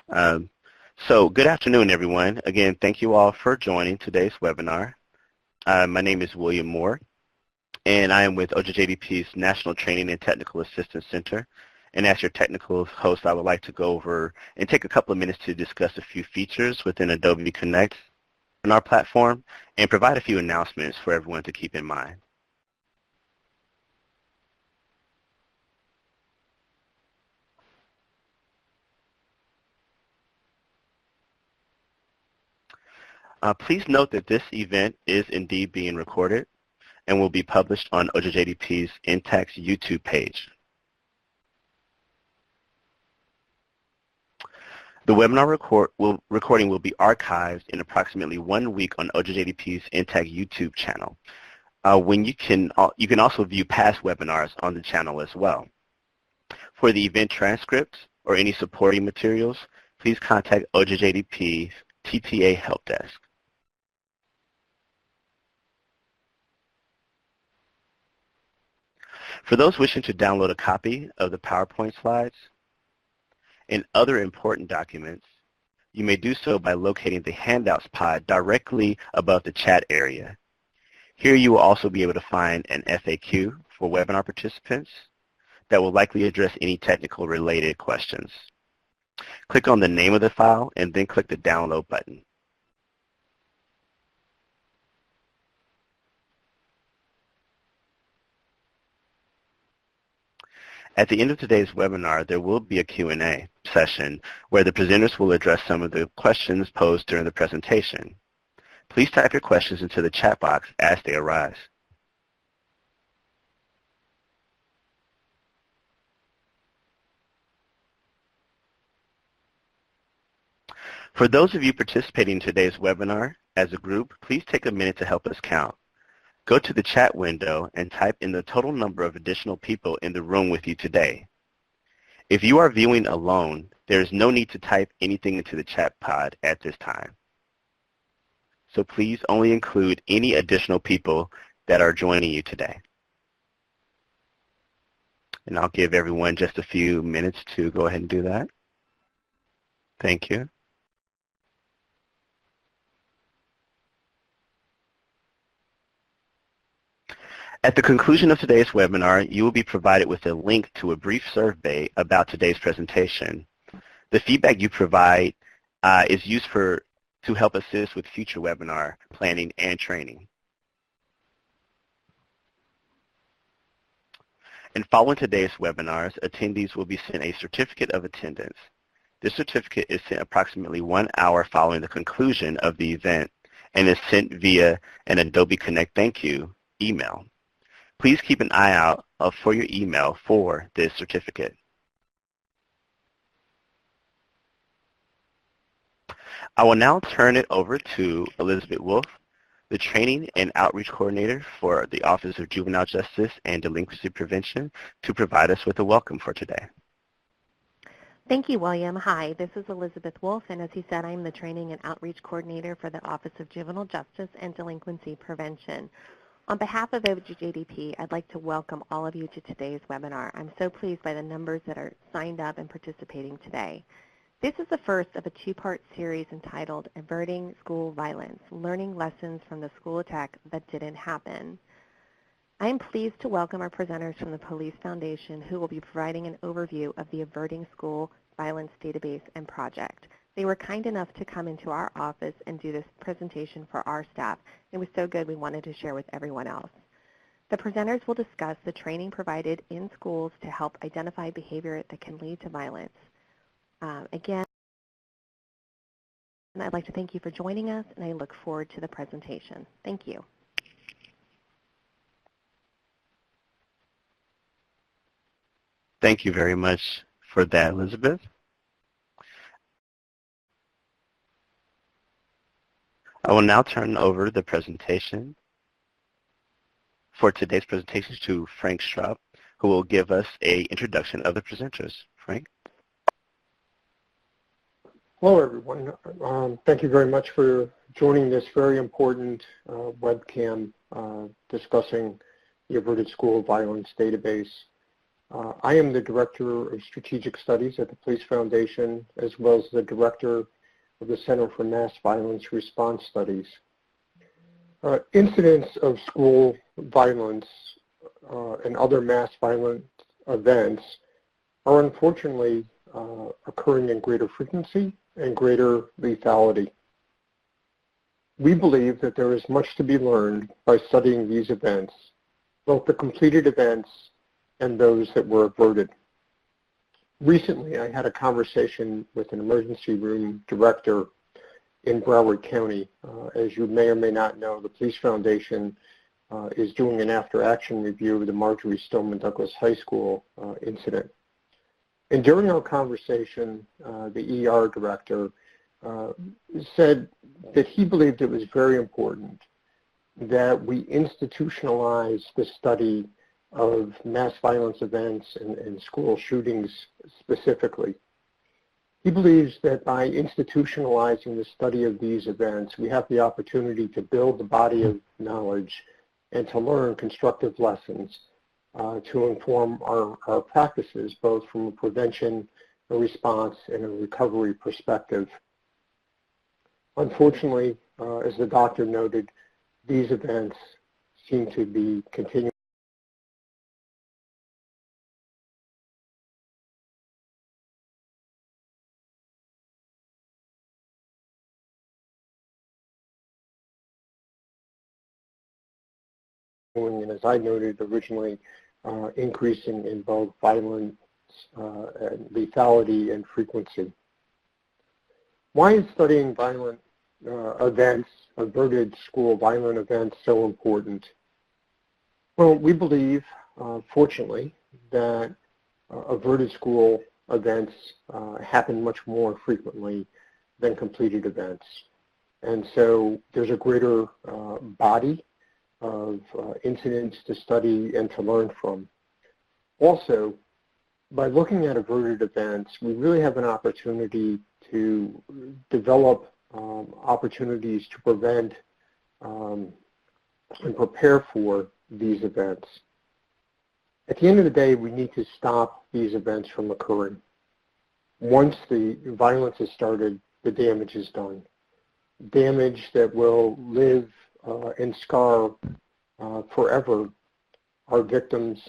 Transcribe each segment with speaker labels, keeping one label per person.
Speaker 1: So good afternoon, everyone. Again, thank you all for joining today's webinar. My name is William Moore, and I am with OJJDP's National Training and Technical Assistance Center. And as your technical host, I would like to go over and take a couple of minutes to discuss a few features within Adobe Connect on our platform and provide a few announcements for everyone to keep in mind. Please note that this event is indeed being recorded and will be published on OJJDP's INTAX YouTube page. The webinar recording will be archived in approximately 1 week on OJJDP's INTAX YouTube channel. You can also view past webinars on the channel as well. For the event transcript or any supporting materials, please contact OJJDP's TTA Help Desk. For those wishing to download a copy of the PowerPoint slides and other important documents, you may do so by locating the Handouts pod directly above the chat area. Here you will also be able to find an FAQ for webinar participants that will likely address any technical related questions. Click on the name of the file and then click the download button. At the end of today's webinar, there will be a Q&A session where the presenters will address some of the questions posed during the presentation. Please type your questions into the chat box as they arise. For those of you participating in today's webinar as a group, please take a minute to help us count. Go to the chat window and type in the total number of additional people in the room with you today. If you are viewing alone, there is no need to type anything into the chat pod at this time. So please only include any additional people that are joining you today. And I'll give everyone just a few minutes to go ahead and do that. Thank you. At the conclusion of today's webinar, you will be provided with a link to a brief survey about today's presentation. The feedback you provide is used to help assist with future webinar planning and training. And following today's webinars, attendees will be sent a certificate of attendance. This certificate is sent approximately 1 hour following the conclusion of the event and is sent via an Adobe Connect Thank You email. Please keep an eye out for your email for this certificate. I will now turn it over to Elizabeth Wolf, the Training and Outreach Coordinator for the Office of Juvenile Justice and Delinquency Prevention, to provide us with a welcome for today.
Speaker 2: Thank you, William. Hi, this is Elizabeth Wolf, and as he said, I'm the Training and Outreach Coordinator for the Office of Juvenile Justice and Delinquency Prevention. On behalf of OJJDP, I'd like to welcome all of you to today's webinar. I'm so pleased by the numbers that are signed up and participating today. This is the first of a two-part series entitled Averting School Violence, Learning Lessons from the School Attack That Didn't Happen. I am pleased to welcome our presenters from the Police Foundation, who will be providing an overview of the Averting School Violence Database and Project. They were kind enough to come into our office and do this presentation for our staff. It was so good we wanted to share with everyone else. The presenters will discuss the training provided in schools to help identify behavior that can lead to violence. Again, I'd like to thank you for joining us, and I look forward to the presentation. Thank you.
Speaker 1: Thank you very much for that, Elizabeth. I will now turn over the presentation for today's presentation to Frank Straub, who will give us an introduction of the presenters. Frank?
Speaker 3: Hello, everyone. Thank you very much for joining this very important webcam discussing the Averted School Violence Database. I am the Director of Strategic Studies at the Police Foundation, as well as the Director of the Center for Mass Violence Response Studies. Incidents of school violence and other mass violent events are unfortunately occurring in greater frequency and greater lethality. We believe that there is much to be learned by studying these events, both the completed events and those that were averted. Recently, I had a conversation with an emergency room director in Broward County. As you may or may not know, the Police Foundation is doing an after-action review of the Marjorie Stoneman Douglas High School incident. And during our conversation, the ER director said that he believed it was very important that we institutionalize the study of mass violence events and school shootings specifically. He believes that by institutionalizing the study of these events, we have the opportunity to build the body of knowledge and to learn constructive lessons to inform our practices, both from a prevention, a response, and a recovery perspective. Unfortunately, as the doctor noted, these events seem to be continuing. And as I noted originally, increasing in both violence, and lethality, and frequency. Why is studying violent events, averted school violent events, so important? Well, we believe, fortunately, that averted school events happen much more frequently than completed events. And so there's a greater body of incidents to study and to learn from. Also, by looking at averted events, we really have an opportunity to develop opportunities to prevent and prepare for these events. At the end of the day, we need to stop these events from occurring. Once the violence has started, the damage is done. Damage that will live and scar forever our victims,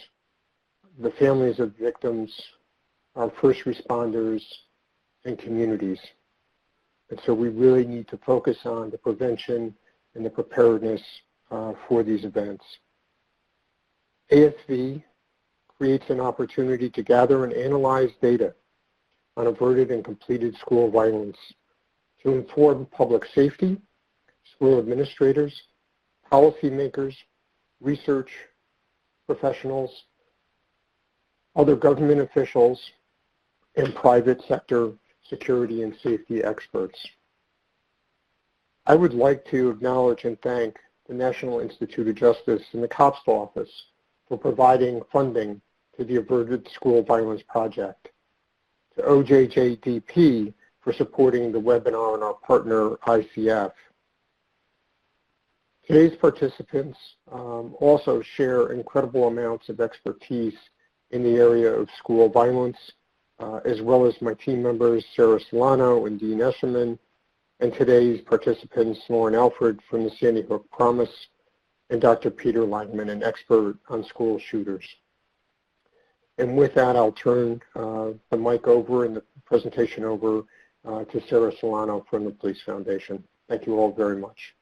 Speaker 3: the families of victims, our first responders, and communities. And so we really need to focus on the prevention and the preparedness for these events. ASV creates an opportunity to gather and analyze data on averted and completed school violence to inform public safety, school administrators, policymakers, research professionals, other government officials, and private sector security and safety experts. I would like to acknowledge and thank the National Institute of Justice and the COPS Office for providing funding to the Averted School Violence Project, to OJJDP for supporting the webinar and our partner ICF. Today's participants also share incredible amounts of expertise in the area of school violence, as well as my team members, Sarah Solano and Dean Esserman, and today's participants, Lauren Alfred from the Sandy Hook Promise, and Dr. Peter Langman, an expert on school shooters. And with that, I'll turn the mic over and the presentation over to Sarah Solano from the Police Foundation. Thank you all very much.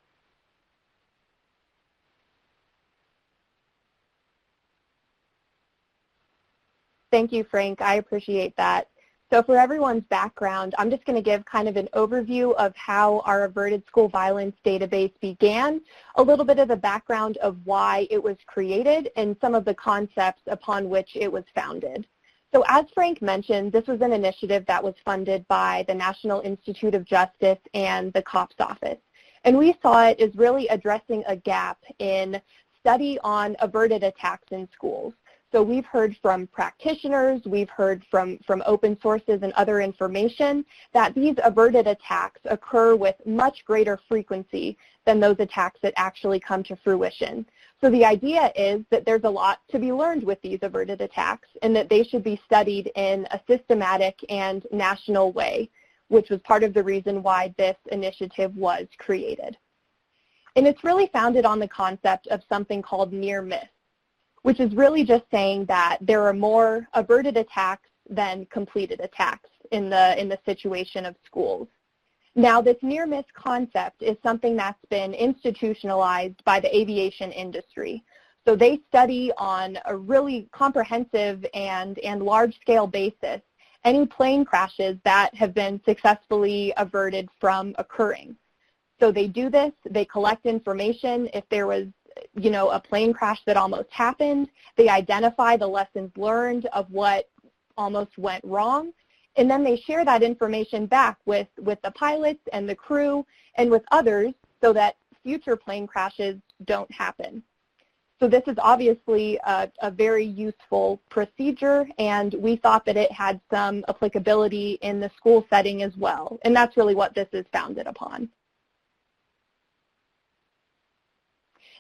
Speaker 4: Thank you, Frank. I appreciate that. So for everyone's background, I'm just going to give kind of an overview of how our Averted School Violence database began, a little bit of the background of why it was created, and some of the concepts upon which it was founded. So as Frank mentioned, this was an initiative that was funded by the National Institute of Justice and the COPS Office. And we saw it as really addressing a gap in study on averted attacks in schools. So we've heard from practitioners, we've heard from open sources and other information that these averted attacks occur with much greater frequency than those attacks that actually come to fruition. So the idea is that there's a lot to be learned with these averted attacks and that they should be studied in a systematic and national way, which was part of the reason why this initiative was created. And it's really founded on the concept of something called near miss, which is really just saying that there are more averted attacks than completed attacks in the situation of schools. Now, this near miss concept is something that's been institutionalized by the aviation industry. So they study on a really comprehensive and large-scale basis any plane crashes that have been successfully averted from occurring. So they do this, they collect information. If there was, a plane crash that almost happened, they identify the lessons learned of what almost went wrong, and then they share that information back with the pilots and the crew and with others so that future plane crashes don't happen. So this is obviously a very useful procedure, and we thought that it had some applicability in the school setting as well, and that's really what this is founded upon.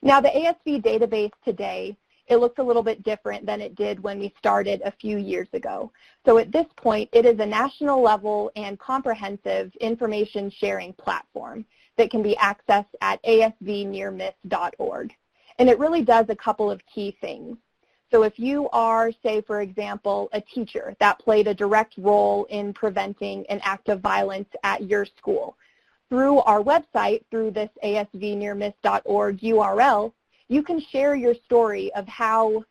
Speaker 4: Now, the ASV database today, it looks a little bit different than it did when we started a few years ago. So at this point, it is a national level and comprehensive information sharing platform that can be accessed at asvnearmiss.org. And it really does a couple of key things. So if you are, say, for example, a teacher that played a direct role in preventing an act of violence at your school, through our website, through this asvnearmiss.org URL, you can share your story of how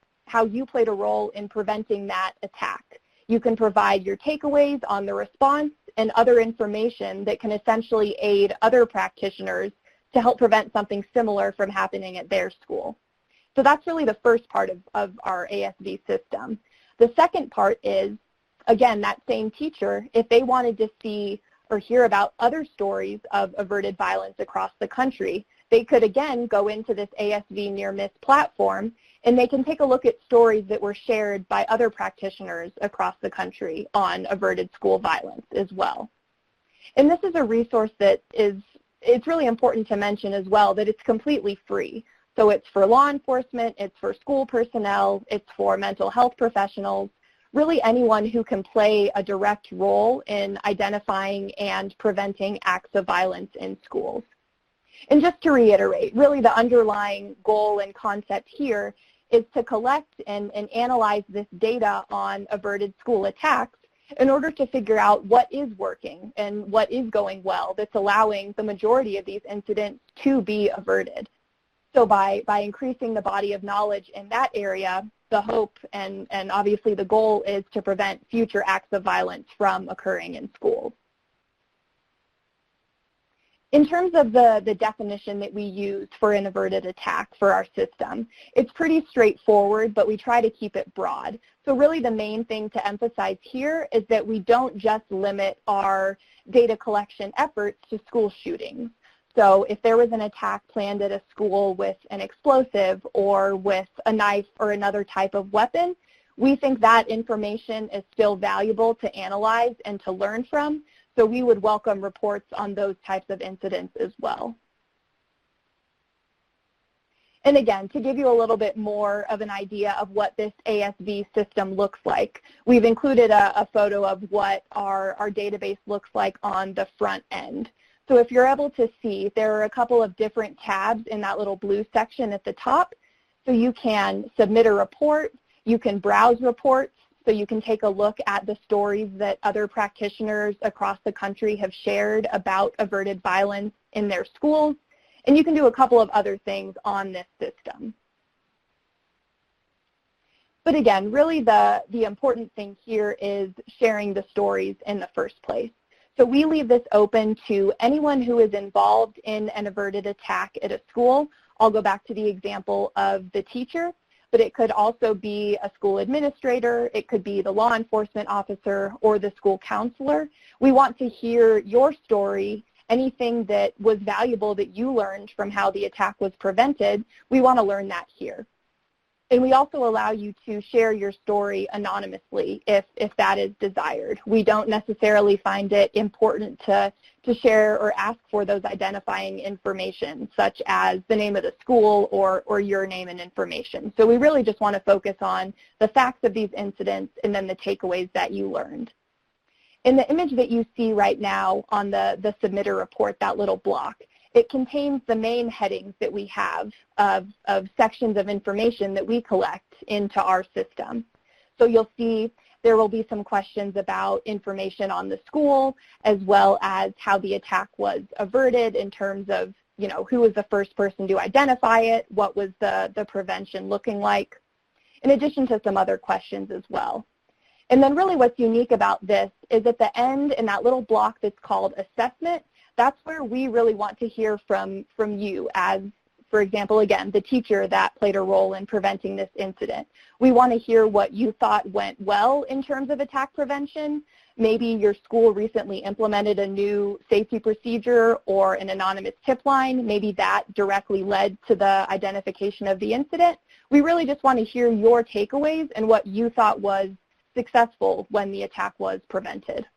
Speaker 4: you played a role in preventing that attack. You can provide your takeaways on the response and other information that can essentially aid other practitioners to help prevent something similar from happening at their school. So that's really the first part of our ASV system. The second part is, again, that same teacher, if they wanted to see or hear about other stories of averted violence across the country, they could again go into this ASV Near Miss platform and they can take a look at stories that were shared by other practitioners across the country on averted school violence as well. And this is a resource that it's really important to mention as well that it's completely free. So it's for law enforcement, it's for school personnel, it's for mental health professionals, really anyone who can play a direct role in identifying and preventing acts of violence in schools. And just to reiterate, really the underlying goal and concept here is to collect and analyze this data on averted school attacks in order to figure out what is working and what is going well that's allowing the majority of these incidents to be averted. So by increasing the body of knowledge in that area, the hope and obviously the goal is to prevent future acts of violence from occurring in schools. In terms of the definition that we use for an averted attack for our system, it's pretty straightforward, but we try to keep it broad. So really the main thing to emphasize here is that we don't just limit our data collection efforts to school shootings. So if there was an attack planned at a school with an explosive or with a knife or another type of weapon, we think that information is still valuable to analyze and to learn from. So we would welcome reports on those types of incidents as well. And again, to give you a little bit more of an idea of what this ASV system looks like, we've included a photo of what our database looks like on the front end. So if you're able to see, there are a couple of different tabs in that little blue section at the top. So you can submit a report, you can browse reports, so you can take a look at the stories that other practitioners across the country have shared about averted violence in their schools, and you can do a couple of other things on this system. But again, really the important thing here is sharing the stories in the first place. So we leave this open to anyone who is involved in an averted attack at a school. I'll go back to the example of the teacher, but it could also be a school administrator, it could be the law enforcement officer, or the school counselor. We want to hear your story, anything that was valuable that you learned from how the attack was prevented, we want to learn that here. And we also allow you to share your story anonymously if that is desired. We don't necessarily find it important to share or ask for those identifying information, such as the name of the school or your name and information. So we really just want to focus on the facts of these incidents and then the takeaways that you learned. In the image that you see right now on the submitter report, that little block, it contains the main headings that we have of sections of information that we collect into our system. So you'll see there will be some questions about information on the school, as well as how the attack was averted in terms of, you know, who was the first person to identify it, what was the prevention looking like, in addition to some other questions as well. And then really what's unique about this is at the end in that little block that's called assessment, that's where we really want to hear from you as, for example, again, the teacher that played a role in preventing this incident. We want to hear what you thought went well in terms of attack prevention. Maybe your school recently implemented a new safety procedure or an anonymous tip line. Maybe that directly led to the identification of the incident. We really just want to hear your takeaways and what you thought was successful when the attack was prevented.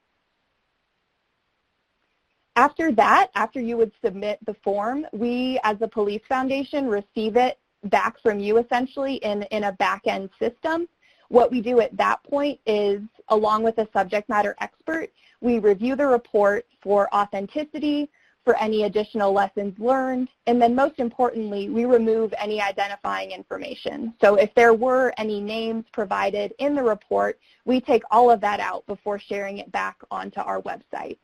Speaker 4: After that, after you would submit the form, we as the Police Foundation receive it back from you essentially in a back-end system. What we do at that point is, along with a subject matter expert, we review the report for authenticity, for any additional lessons learned, and then most importantly, we remove any identifying information. So if there were any names provided in the report, we take all of that out before sharing it back onto our website,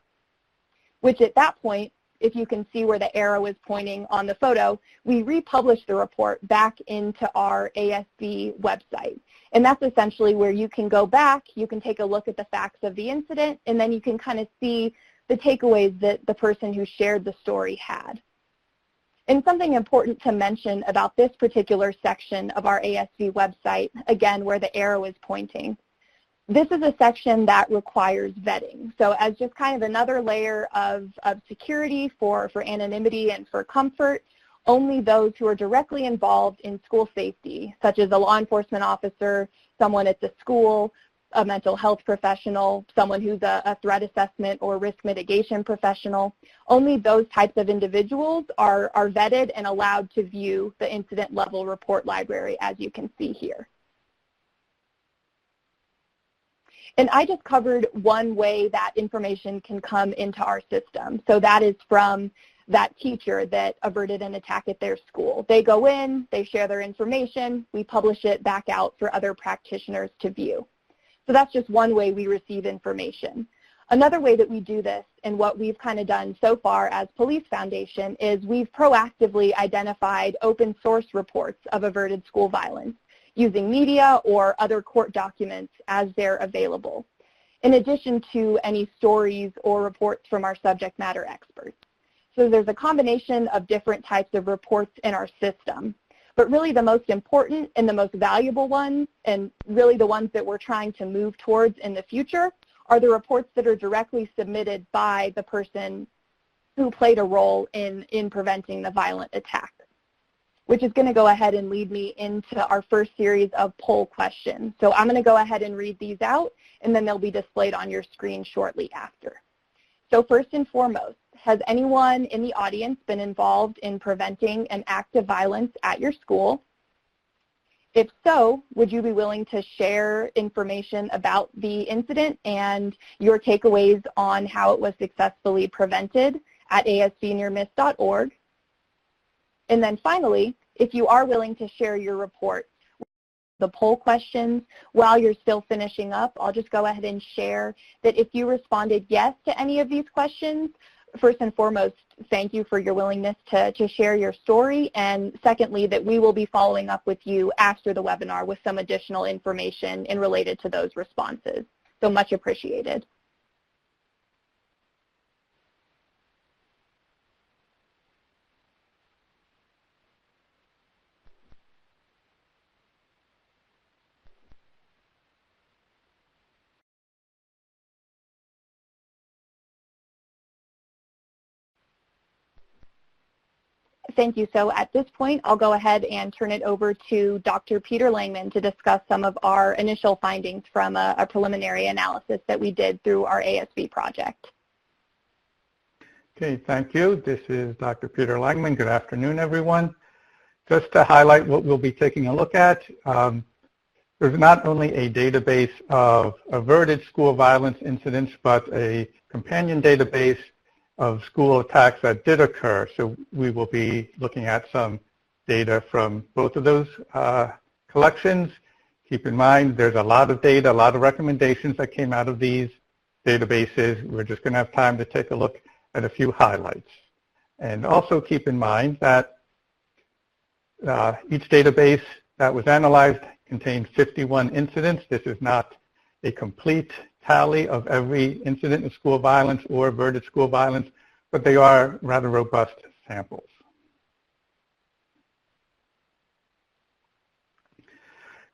Speaker 4: which at that point, if you can see where the arrow is pointing on the photo, we republish the report back into our ASB website. And that's essentially where you can go back, you can take a look at the facts of the incident, and then you can kind of see the takeaways that the person who shared the story had. And something important to mention about this particular section of our ASB website, again, where the arrow is pointing, this is a section that requires vetting. So as just kind of another layer of security for anonymity and for comfort, only those who are directly involved in school safety, such as a law enforcement officer, someone at the school, a mental health professional, someone who's a threat assessment or risk mitigation professional, only those types of individuals are vetted and allowed to view the incident level report library, as you can see here. And I just covered one way that information can come into our system. So that is from that teacher that averted an attack at their school. They go in, they share their information, we publish it back out for other practitioners to view. So that's just one way we receive information. Another way that we do this, and what we've kind of done so far as Police Foundation, is we've proactively identified open source reports of averted school violence using media or other court documents as they're available, in addition to any stories or reports from our subject matter experts. So there's a combination of different types of reports in our system. But really the most important and the most valuable ones, and really the ones that we're trying to move towards in the future, are the reports that are directly submitted by the person who played a role in preventing the violent attack, which is going to go ahead and lead me into our first series of poll questions. So I'm going to go ahead and read these out, and then they'll be displayed on your screen shortly after. So first and foremost, has anyone in the audience been involved in preventing an act of violence at your school? If so, would you be willing to share information about the incident and your takeaways on how it was successfully prevented at asbnearmiss.org? And then finally, if you are willing to share your report, the poll questions, while you're still finishing up, I'll just go ahead and share that if you responded yes to any of these questions, first and foremost, thank you for your willingness to share your story, and secondly, that we will be following up with you after the webinar with some additional information in related to those responses. So much appreciated. Thank you. So at this point, I'll go ahead and turn it over to Dr. Peter Langman to discuss some of our initial findings from a preliminary analysis that we did through our ASB project.
Speaker 5: Okay, thank you. This is Dr. Peter Langman. Good afternoon, everyone. Just to highlight what we'll be taking a look at, there's not only a database of averted school violence incidents, but a companion database of school attacks that did occur. So we will be looking at some data from both of those collections. Keep in mind, there's a lot of data, a lot of recommendations that came out of these databases. We're just going to have time to take a look at a few highlights. And also keep in mind that each database that was analyzed contained 51 incidents. This is not a complete tally of every incident of school violence or averted school violence, but they are rather robust samples.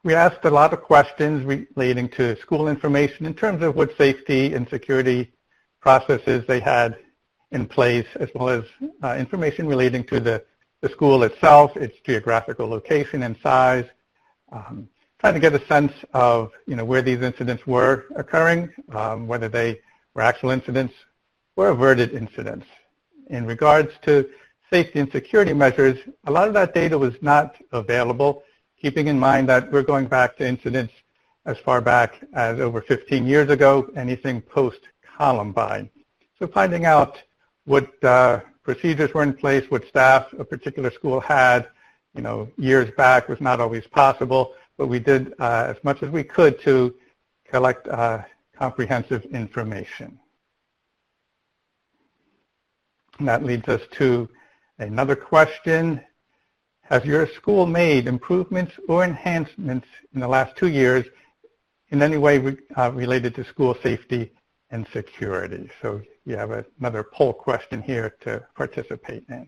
Speaker 5: We asked a lot of questions relating to school information in terms of what safety and security processes they had in place, as well as information relating to the school itself, its geographical location and size, trying to get a sense of where these incidents were occurring, whether they were actual incidents or averted incidents. In regards to safety and security measures, a lot of that data was not available, keeping in mind that we're going back to incidents as far back as over 15 years ago, anything post-Columbine. So finding out what procedures were in place, what staff a particular school had, years back was not always possible, but we did as much as we could to collect comprehensive information. And that leads us to another question. Has your school made improvements or enhancements in the last 2 years in any way related to school safety and security? So you have another poll question here to participate in.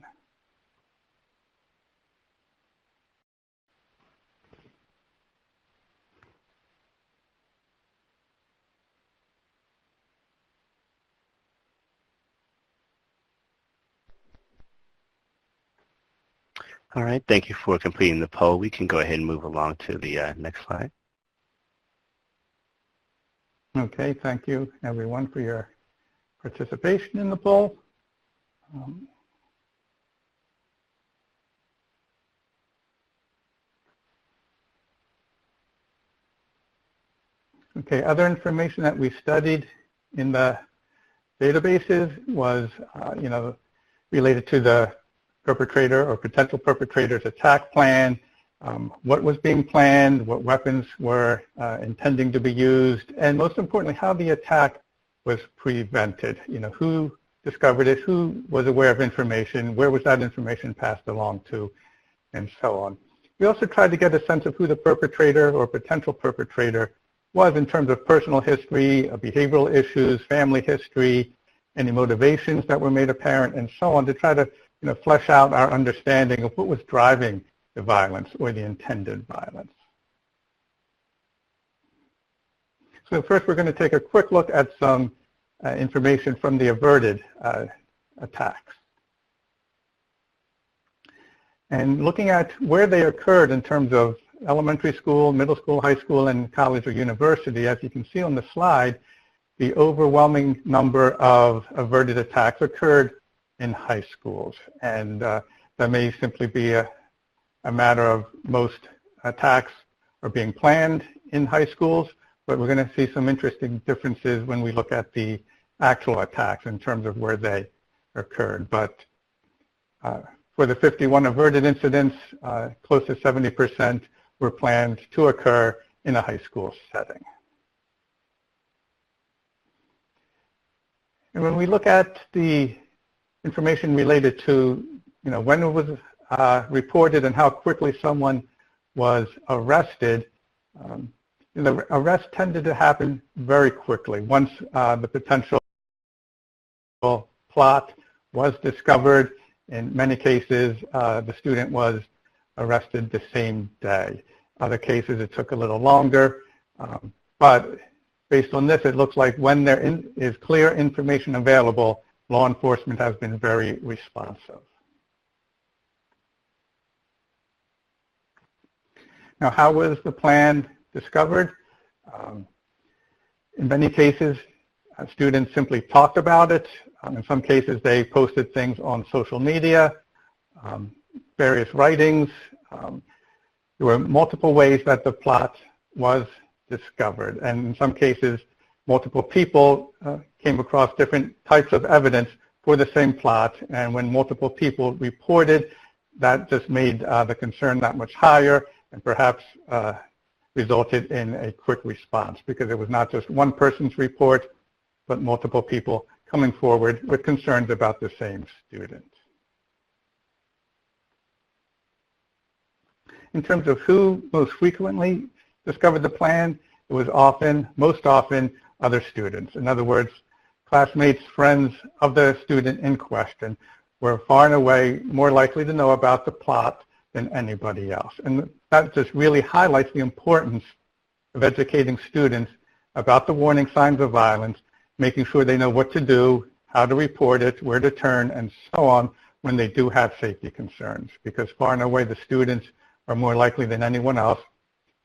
Speaker 1: All right, thank you for completing the poll. We can go ahead and move along to the next slide.
Speaker 5: Okay, thank you everyone for your participation in the poll. Okay, other information that we studied in the databases was, related to the perpetrator or potential perpetrator's attack plan, what was being planned, what weapons were intending to be used, and most importantly, how the attack was prevented. Who discovered it, who was aware of information, where was that information passed along to, and so on. We also tried to get a sense of who the perpetrator or potential perpetrator was in terms of personal history, behavioral issues, family history, any motivations that were made apparent, and so on, to try to flesh out our understanding of what was driving the violence or the intended violence. So first we're going to take a quick look at some information from the averted attacks. And looking at where they occurred in terms of elementary school, middle school, high school, and college or university, as you can see on the slide, the overwhelming number of averted attacks occurred in high schools. And that may simply be a matter of most attacks are being planned in high schools, but we're going to see some interesting differences when we look at the actual attacks in terms of where they occurred. But for the 51 averted incidents, close to 70% were planned to occur in a high school setting. And when we look at the information related to, when it was reported and how quickly someone was arrested, the arrest tended to happen very quickly. Once the potential plot was discovered, in many cases, the student was arrested the same day. Other cases, it took a little longer, but based on this, it looks like when there is clear information available, law enforcement has been very responsive. Now, how was the plan discovered? In many cases, students simply talked about it. In some cases, they posted things on social media, various writings. There were multiple ways that the plot was discovered. And in some cases, multiple people came across different types of evidence for the same plot. And when multiple people reported, that just made the concern that much higher and perhaps resulted in a quick response, because it was not just one person's report, but multiple people coming forward with concerns about the same student. In terms of who most frequently discovered the plan, it was most often, other students. In other words, classmates, friends of the student in question were far and away more likely to know about the plot than anybody else. And that just really highlights the importance of educating students about the warning signs of violence, making sure they know what to do, how to report it, where to turn, and so on when they do have safety concerns, because far and away the students are more likely than anyone else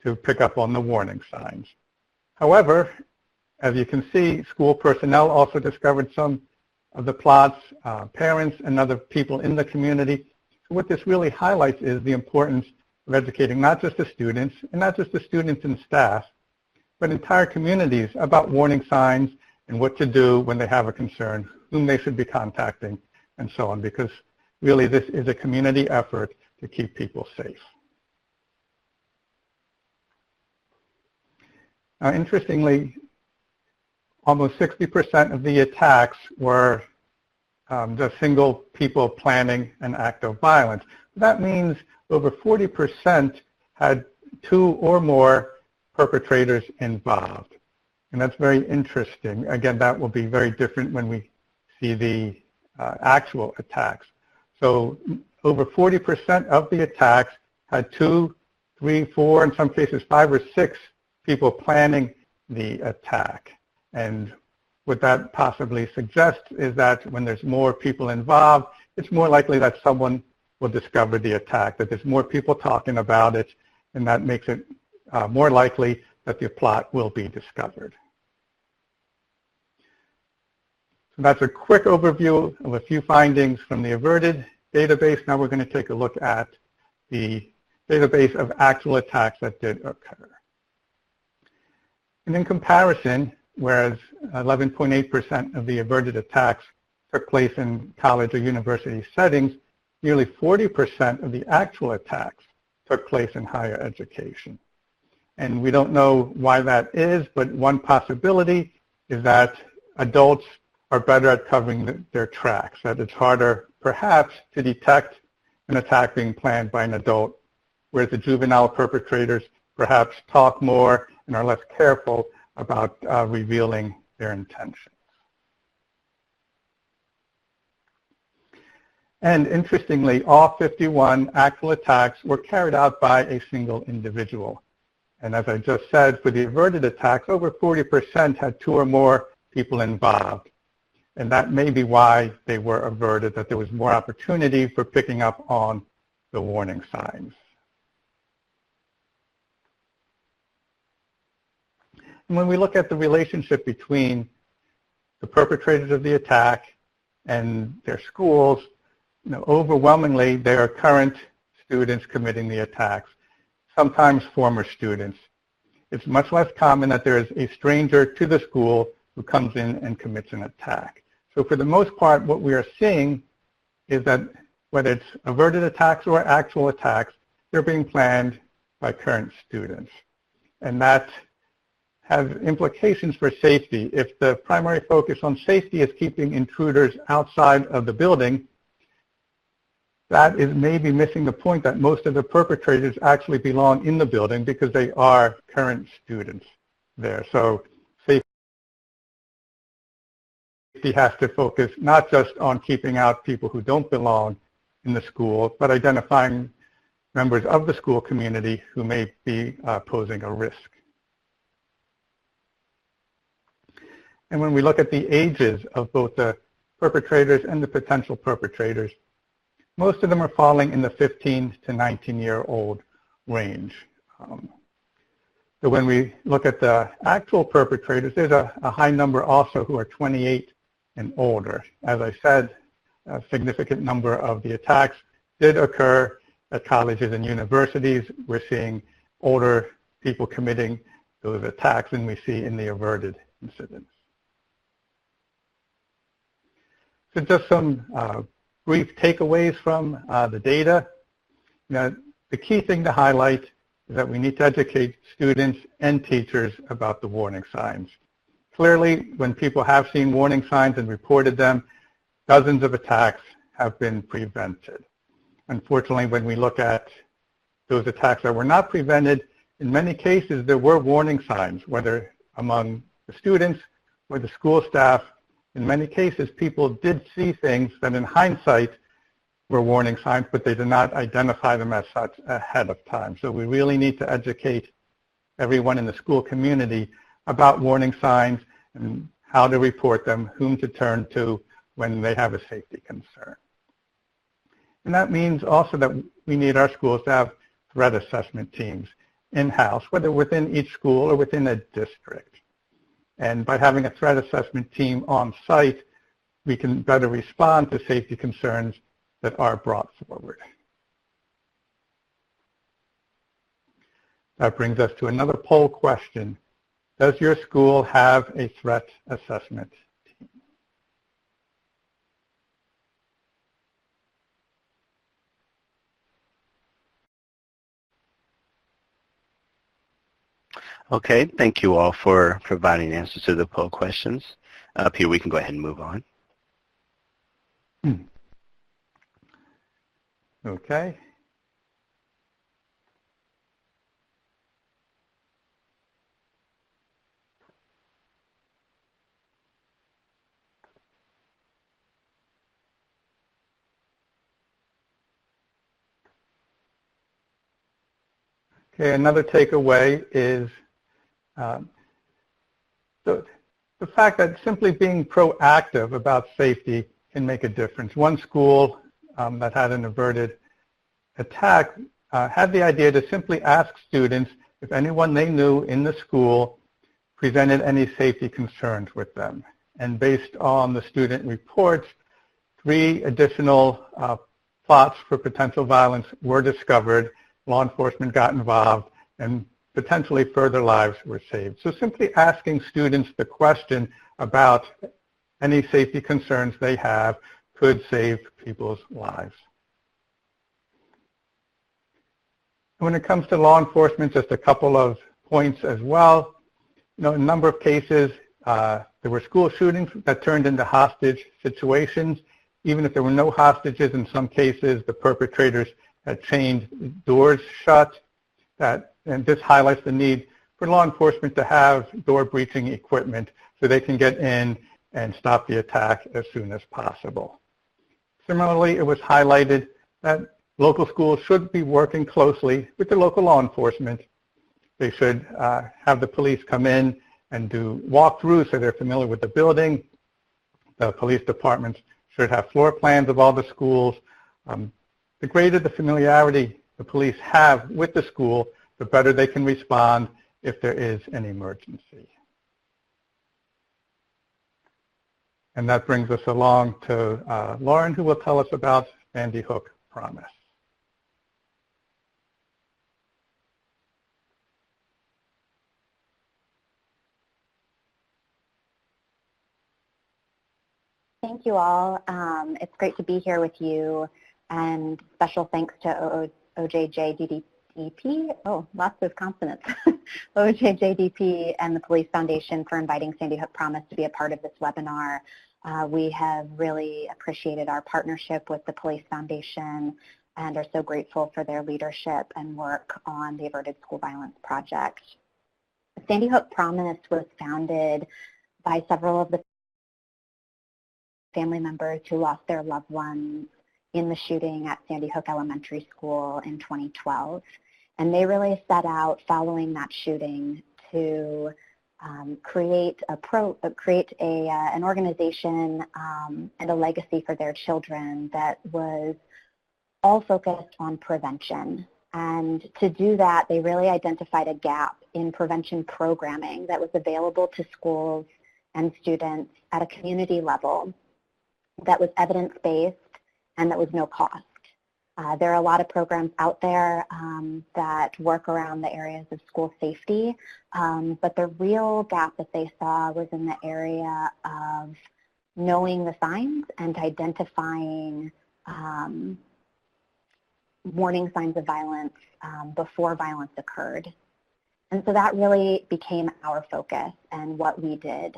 Speaker 5: to pick up on the warning signs. However, as you can see, school personnel also discovered some of the plots, parents and other people in the community. So what this really highlights is the importance of educating not just the students, and not just the students and staff, but entire communities about warning signs and what to do when they have a concern, whom they should be contacting, and so on, because really this is a community effort to keep people safe. Now, interestingly, almost 60% of the attacks were just single people planning an act of violence. That means over 40% had 2 or more perpetrators involved. And that's very interesting. Again, that will be very different when we see the actual attacks. So over 40% of the attacks had 2, 3, 4, in some cases 5 or 6 people planning the attack. And what that possibly suggests is that when there's more people involved, it's more likely that someone will discover the attack, that there's more people talking about it, and that makes it more likely that the plot will be discovered. So that's a quick overview of a few findings from the Averted database. Now we're going to take a look at the database of actual attacks that did occur. And in comparison, whereas 11.8% of the averted attacks took place in college or university settings, nearly 40% of the actual attacks took place in higher education. And we don't know why that is, but one possibility is that adults are better at covering their tracks, that it's harder, perhaps, to detect an attack being planned by an adult, whereas the juvenile perpetrators perhaps talk more and are less careful about revealing their intentions. And interestingly, all 51 actual attacks were carried out by a single individual. And as I just said, for the averted attacks, over 40% had 2 or more people involved. And that may be why they were averted, that there was more opportunity for picking up on the warning signs. And when we look at the relationship between the perpetrators of the attack and their schools, overwhelmingly they are current students committing the attacks, sometimes former students. It's much less common that there is a stranger to the school who comes in and commits an attack. So for the most part, what we are seeing is that whether it's averted attacks or actual attacks, they're being planned by current students. And that has implications for safety. If the primary focus on safety is keeping intruders outside of the building, that is maybe missing the point that most of the perpetrators actually belong in the building because they are current students there. So safety has to focus not just on keeping out people who don't belong in the school, but identifying members of the school community who may be posing a risk. And when we look at the ages of both the perpetrators and the potential perpetrators, most of them are falling in the 15 to 19-year-old range. So when we look at the actual perpetrators, there's a high number also who are 28 and older. As I said, a significant number of the attacks did occur at colleges and universities. We're seeing older people committing those attacks than we see in the averted incidents. So just some brief takeaways from the data. Now, the key thing to highlight is that we need to educate students and teachers about the warning signs. Clearly, when people have seen warning signs and reported them, dozens of attacks have been prevented. Unfortunately, when we look at those attacks that were not prevented, in many cases there were warning signs, whether among the students or the school staff. In many cases, people did see things that in hindsight were warning signs, but they did not identify them as such ahead of time. So we really need to educate everyone in the school community about warning signs and how to report them, whom to turn to when they have a safety concern. And that means also that we need our schools to have threat assessment teams in-house, whether within each school or within a district. And by having a threat assessment team on site, we can better respond to safety concerns that are brought forward. That brings us to another poll question. Does your school have a threat assessment team?
Speaker 1: Okay, thank you all for providing answers to the poll questions. Peter, we can go ahead and move on.
Speaker 5: Okay. Okay, another takeaway is the fact that simply being proactive about safety can make a difference. One school that had an averted attack had the idea to simply ask students if anyone they knew in the school presented any safety concerns with them. And based on the student reports, 3 additional plots for potential violence were discovered. Law enforcement got involved, and potentially further lives were saved. So simply asking students the question about any safety concerns they have could save people's lives. When it comes to law enforcement, just a couple of points as well. You know, in a number of cases, there were school shootings that turned into hostage situations. Even if there were no hostages, in some cases, the perpetrators had chained doors shut. And this highlights the need for law enforcement to have door breaching equipment so they can get in and stop the attack as soon as possible. Similarly, it was highlighted that local schools should be working closely with the local law enforcement. They should have the police come in and do walkthroughs so they're familiar with the building. The police departments should have floor plans of all the schools. The greater the familiarity the police have with the school, the better they can respond if there is an emergency. And that brings us along to Lauren, who will tell us about Sandy Hook Promise.
Speaker 6: Thank you all. It's great to be here with you, and special thanks to OJJDP. Oh, lots of consonants. OJJDP and the Police Foundation for inviting Sandy Hook Promise to be a part of this webinar. We have really appreciated our partnership with the Police Foundation and are so grateful for their leadership and work on the Averted School Violence Project. Sandy Hook Promise was founded by several of the family members who lost their loved ones in the shooting at Sandy Hook Elementary School in 2012. And they really set out following that shooting to create an organization and a legacy for their children that was all focused on prevention. And to do that, they really identified a gap in prevention programming that was available to schools and students at a community level that was evidence-based and that was no cost. There are a lot of programs out there that work around the areas of school safety, but the real gap that they saw was in the area of knowing the signs and identifying warning signs of violence before violence occurred. And so that really became our focus, and what we did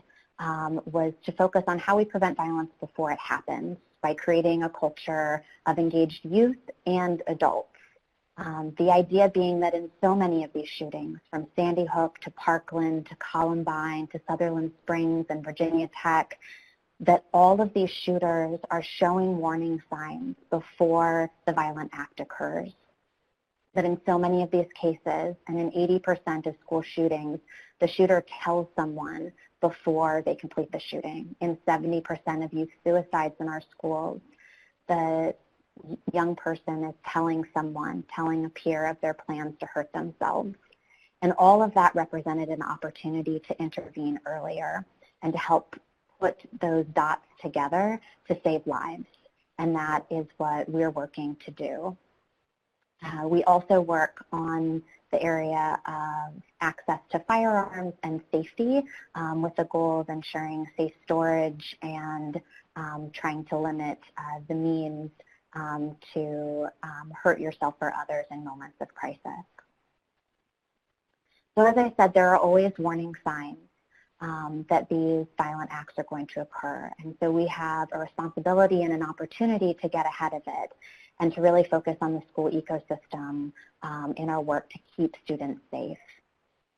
Speaker 6: was to focus on how we prevent violence before it happens by creating a culture of engaged youth and adults. The idea being that in so many of these shootings, from Sandy Hook to Parkland to Columbine to Sutherland Springs and Virginia Tech, that all of these shooters are showing warning signs before the violent act occurs. That in so many of these cases, and in 80% of school shootings, the shooter tells someone before they complete the shooting. In 70% of youth suicides in our schools, the young person is telling someone, telling a peer of their plans to hurt themselves. And all of that represented an opportunity to intervene earlier and to help put those dots together to save lives. And that is what we're working to do. We also work on the area of access to firearms and safety with the goal of ensuring safe storage and trying to limit the means to hurt yourself or others in moments of crisis. So as I said, there are always warning signs that these violent acts are going to occur. And so we have a responsibility and an opportunity to get ahead of it and to really focus on the school ecosystem in our work to keep students safe.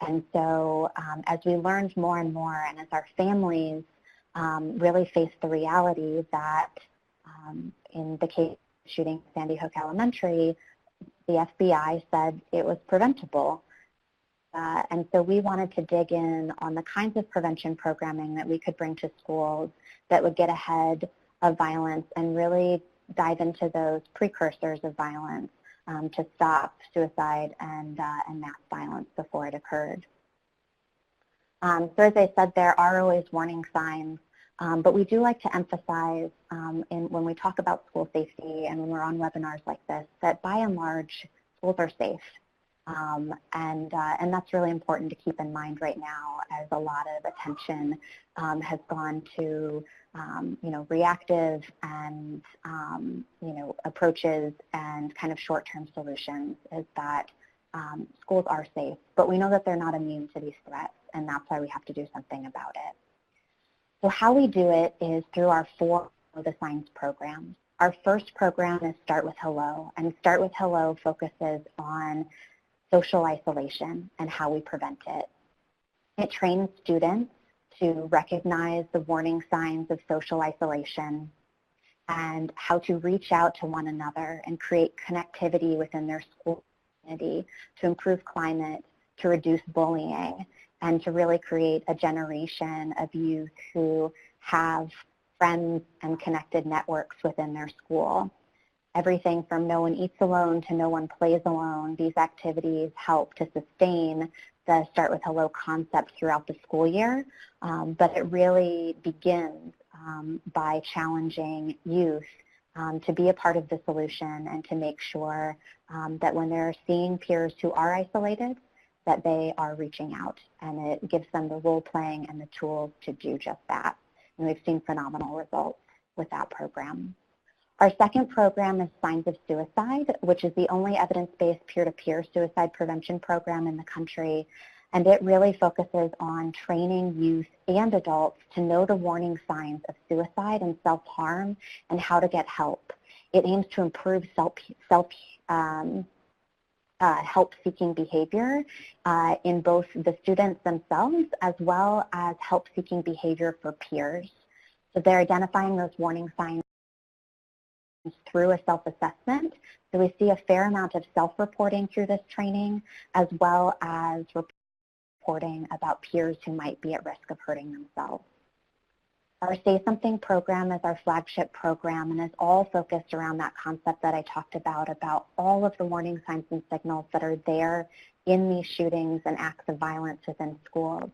Speaker 6: And so as we learned more and more, and as our families really faced the reality that in the case of shooting at Sandy Hook Elementary, the FBI said it was preventable. And so we wanted to dig in on the kinds of prevention programming that we could bring to schools that would get ahead of violence and really dive into those precursors of violence to stop suicide and mass violence before it occurred. So as I said, there are always warning signs, but we do like to emphasize when we talk about school safety and when we're on webinars like this, that by and large, schools are safe. And that's really important to keep in mind right now, as a lot of attention has gone to reactive and approaches and kind of short-term solutions, is that schools are safe, but we know that they're not immune to these threats, and that's why we have to do something about it. So how we do it is through our 4 of the Signs programs. Our first program is Start with Hello, and Start with Hello focuses on social isolation and how we prevent it. It trains students to recognize the warning signs of social isolation and how to reach out to one another and create connectivity within their school community to improve climate, to reduce bullying, and to really create a generation of youth who have friends and connected networks within their school. Everything from No One Eats Alone to No One Plays Alone, these activities help to sustain the Start with Hello concept throughout the school year, but it really begins by challenging youth to be a part of the solution and to make sure that when they're seeing peers who are isolated, that they are reaching out, and it gives them the role playing and the tools to do just that. And we've seen phenomenal results with that program. Our second program is Signs of Suicide, which is the only evidence-based peer-to-peer suicide prevention program in the country. And it really focuses on training youth and adults to know the warning signs of suicide and self-harm and how to get help. It aims to improve help-seeking behavior in both the students themselves as well as help-seeking behavior for peers. So they're identifying those warning signs through a self-assessment. So we see a fair amount of self-reporting through this training, as well as reporting about peers who might be at risk of hurting themselves. Our Say Something program is our flagship program and is all focused around that concept that I talked about all of the warning signs and signals that are there in these shootings and acts of violence within schools.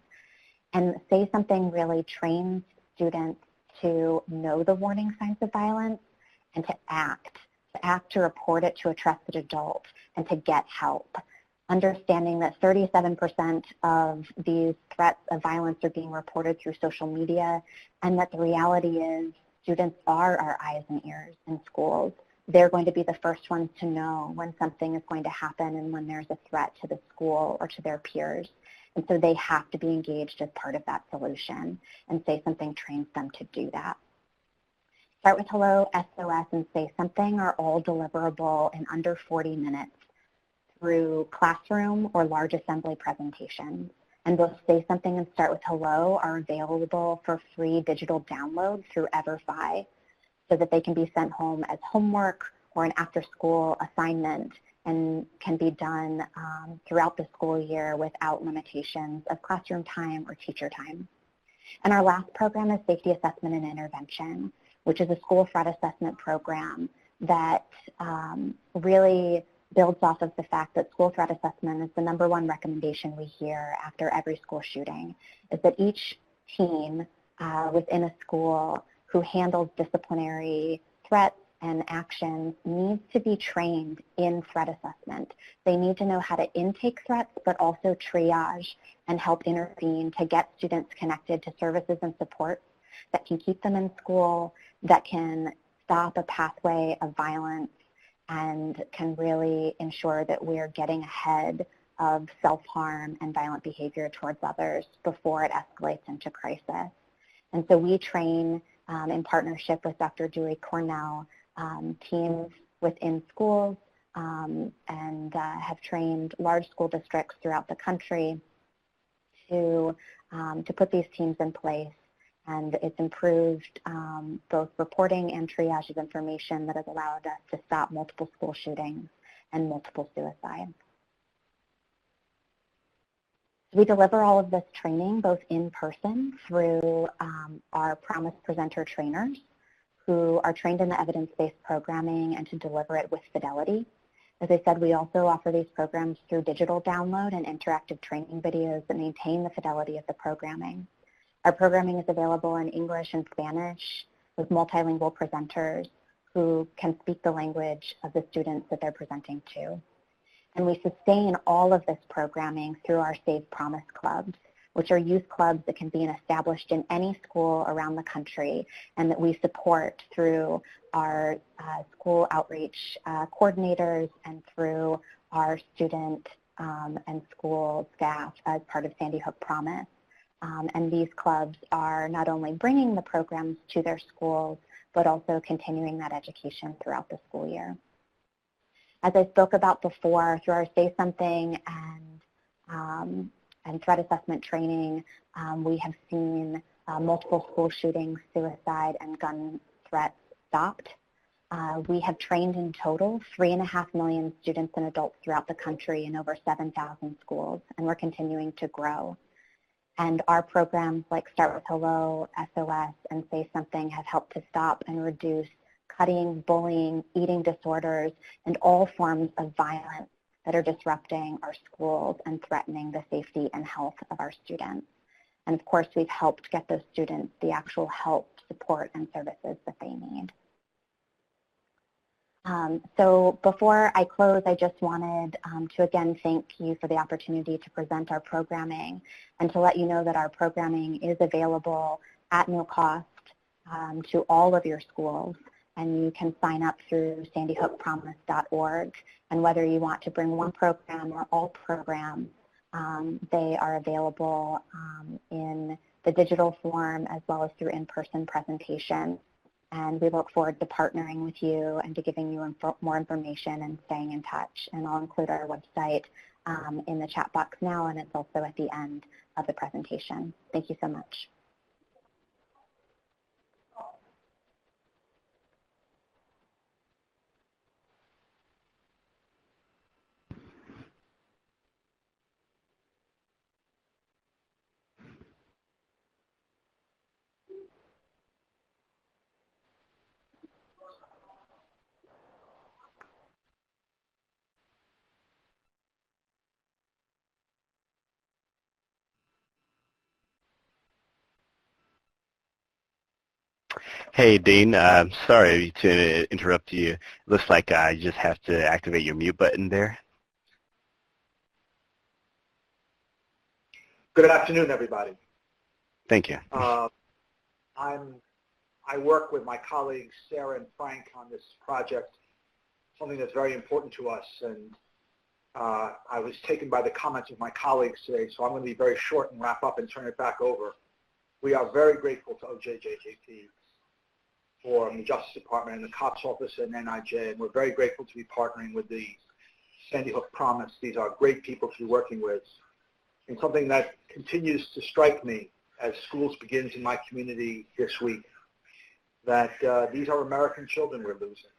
Speaker 6: And Say Something really trains students to know the warning signs of violence and to act to report it to a trusted adult, and to get help. Understanding that 37% of these threats of violence are being reported through social media, and that the reality is students are our eyes and ears in schools. They're going to be the first ones to know when something is going to happen and when there's a threat to the school or to their peers. And so they have to be engaged as part of that solution, and Say Something trains them to do that. Start with Hello, SOS, and Say Something are all deliverable in under 40 minutes through classroom or large assembly presentations. And both Say Something and Start with Hello are available for free digital download through EverFi, so that they can be sent home as homework or an after-school assignment, and can be done throughout the school year without limitations of classroom time or teacher time. And our last program is Safety Assessment and Intervention, which is a school threat assessment program that really builds off of the fact that school threat assessment is the #1 recommendation we hear after every school shooting, is that each team within a school who handles disciplinary threats and actions needs to be trained in threat assessment. They need to know how to intake threats, but also triage and help intervene to get students connected to services and supports that can keep them in school, that can stop a pathway of violence, and can really ensure that we're getting ahead of self-harm and violent behavior towards others before it escalates into crisis. And so we train in partnership with Dr. Dewey Cornell, teams within schools, and have trained large school districts throughout the country to put these teams in place. And it's improved both reporting and triage of information that has allowed us to stop multiple school shootings and multiple suicides. We deliver all of this training both in person through our Promise Presenter trainers, who are trained in the evidence-based programming and to deliver it with fidelity. As I said, we also offer these programs through digital download and interactive training videos that maintain the fidelity of the programming. Our programming is available in English and Spanish with multilingual presenters who can speak the language of the students that they're presenting to. And we sustain all of this programming through our Save Promise clubs, which are youth clubs that can be established in any school around the country, and that we support through our school outreach coordinators and through our student and school staff as part of Sandy Hook Promise. And these clubs are not only bringing the programs to their schools, but also continuing that education throughout the school year. As I spoke about before, through our Say Something and threat assessment training, we have seen multiple school shootings, suicide, and gun threats stopped. We have trained in total 3.5 million students and adults throughout the country in over 7,000 schools, and we're continuing to grow. And our programs like Start with Hello, SOS, and Say Something have helped to stop and reduce cutting, bullying, eating disorders, and all forms of violence that are disrupting our schools and threatening the safety and health of our students. And of course, we've helped get those students the actual help, support, and services that they need. So before I close, I just wanted to again thank you for the opportunity to present our programming, and to let you know that our programming is available at no cost to all of your schools, and you can sign up through sandyhookpromise.org. And whether you want to bring one program or all programs, they are available in the digital form as well as through in-person presentation. And we look forward to partnering with you and to giving you more information and staying in touch. And I'll include our website in the chat box now, and it's also at the end of the presentation. Thank you so much.
Speaker 1: Hey, Dean. Sorry to interrupt you. It looks like you just have to activate your mute button there.
Speaker 7: Good afternoon, everybody.
Speaker 1: Thank you.
Speaker 7: I work with my colleagues Sarah and Frank on this project, something that's very important to us, and I was taken by the comments of my colleagues today, so I'm going to be very short and wrap up and turn it back over. We are very grateful to OJJDP for the Justice Department and the COPS Office and NIJ, and we're very grateful to be partnering with the Sandy Hook Promise. These are great people to be working with. And something that continues to strike me as schools begins in my community this week, that these are American children we're losing,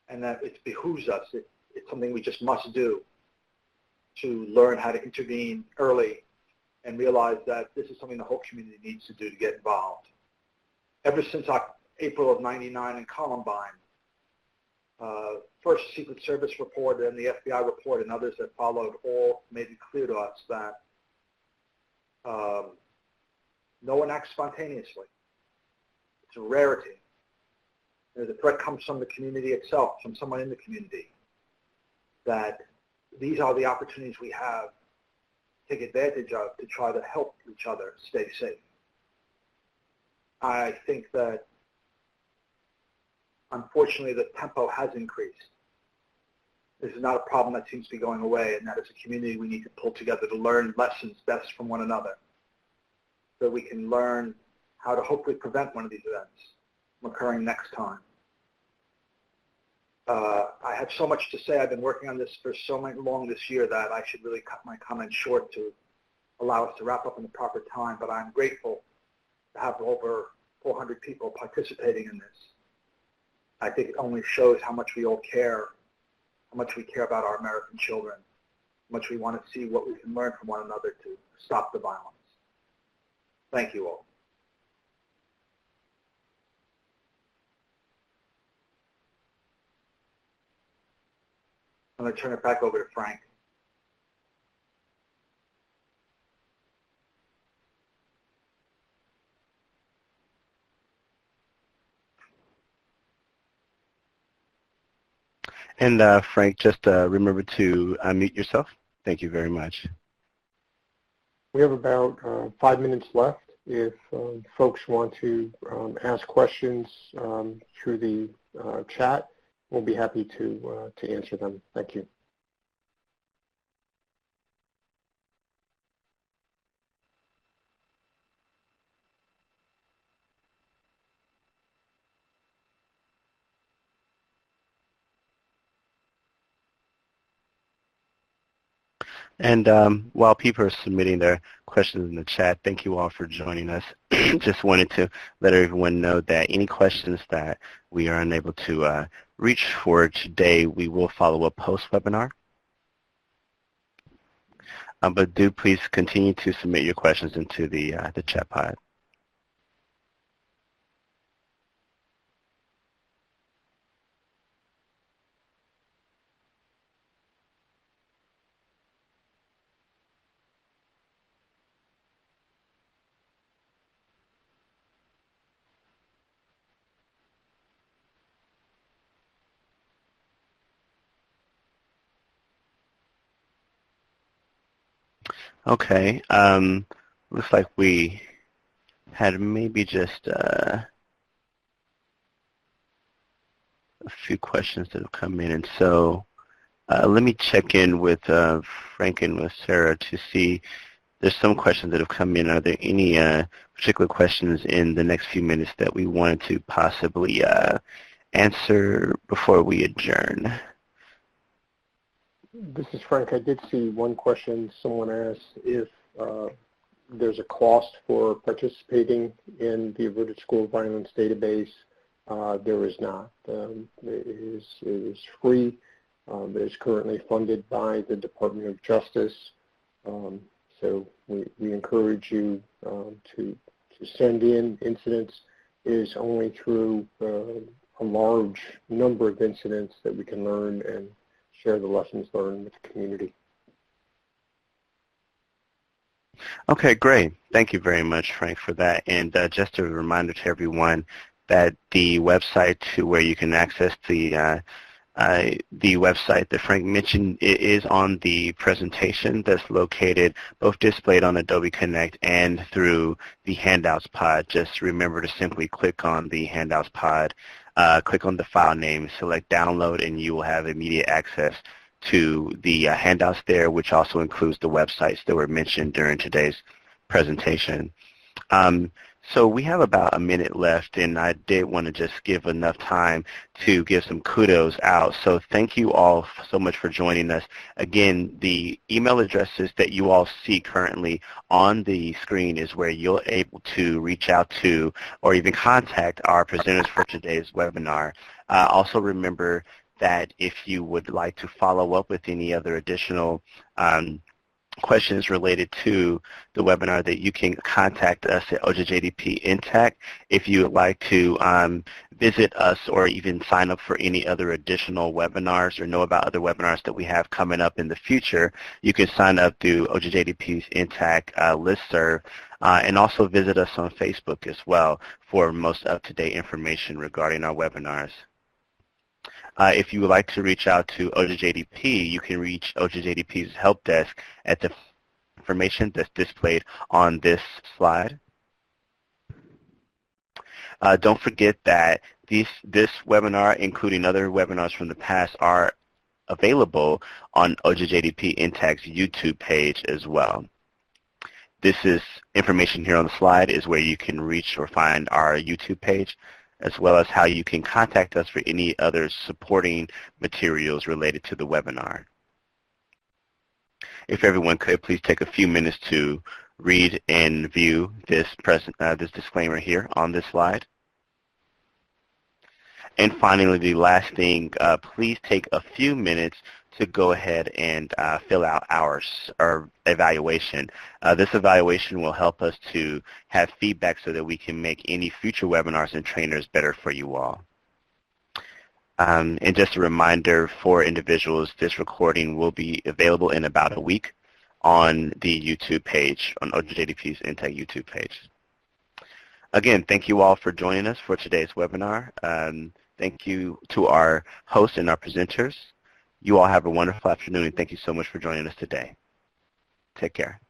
Speaker 7: and that it behooves us, it's something we just must do to learn how to intervene early and realize that this is something the whole community needs to do to get involved. Ever since April of '99 in Columbine, first Secret Service report and the FBI report and others that followed all made it clear to us that no one acts spontaneously. It's a rarity. The threat comes from the community itself, from someone in the community, that these are the opportunities we have to take advantage of to try to help each other stay safe. I think that, unfortunately, the tempo has increased. This is not a problem that seems to be going away, and that as a community we need to pull together to learn lessons best from one another so we can learn how to hopefully prevent one of these events from occurring next time. I have so much to say. I've been working on this for so long this year that I should really cut my comments short to allow us to wrap up in the proper time, but I'm grateful to have over 400 people participating in this. I think it only shows how much we all care, how much we care about our American children, how much we want to see what we can learn from one another to stop the violence. Thank you all. I'm going to turn it back over to Frank.
Speaker 1: And Frank, just remember to unmute yourself. Thank you very much.
Speaker 3: We have about 5 minutes left. If folks want to ask questions through the chat, we'll be happy to answer them. Thank you.
Speaker 1: And while people are submitting their questions in the chat, thank you all for joining us. Just wanted to let everyone know that any questions that we are unable to reach for today, we will follow up post-webinar. But do please continue to submit your questions into the chat pod. Okay, looks like we had maybe just a few questions that have come in, and so let me check in with Frank and with Sarah to see. There's some questions that have come in. Are there any particular questions in the next few minutes that we wanted to possibly answer before we adjourn?
Speaker 3: This is Frank. I did see one question. Someone asked if there's a cost for participating in the Averted School Violence Database. There is not. It is free. It is currently funded by the Department of Justice. So we encourage you to send in incidents. It is only through a large number of incidents that we can learn and share the lessons learned with the community.
Speaker 1: Okay, great. Thank you very much, Frank, for that. And just a reminder to everyone that the website to where you can access the website that Frank mentioned is on the presentation that's located, both displayed on Adobe Connect and through the Handouts pod. Just remember to simply click on the Handouts pod, click on the file name, select download, and you will have immediate access to the handouts there, which also includes the websites that were mentioned during today's presentation. So we have about a minute left, and I did want to just give enough time to give some kudos out. So thank you all so much for joining us. Again, the email addresses that you all see currently on the screen is where you're able to reach out to or even contact our presenters for today's webinar. Also remember that if you would like to follow up with any other additional questions related to the webinar, that you can contact us at OJJDP INTAC. If you would like to visit us or even sign up for any other additional webinars or know about other webinars that we have coming up in the future, you can sign up through OJJDP's INTAC listserv, and also visit us on Facebook as well for most up-to-date information regarding our webinars. If you would like to reach out to OJJDP, you can reach OJJDP's help desk at the information that's displayed on this slide. Don't forget that this webinar, including other webinars from the past, are available on OJJDP INTAC's YouTube page as well. This is information here on the slide is where you can reach or find our YouTube page, as well as how you can contact us for any other supporting materials related to the webinar. If everyone could, please take a few minutes to read and view this disclaimer here on this slide. And finally, the last thing, please take a few minutes to go ahead and fill out our evaluation. This evaluation will help us to have feedback so that we can make any future webinars and trainers better for you all. And just a reminder for individuals, this recording will be available in about a week on the YouTube page, on OJJDP's INTAC YouTube page. Again, thank you all for joining us for today's webinar. Thank you to our hosts and our presenters. You all have a wonderful afternoon, and thank you so much for joining us today. Take care.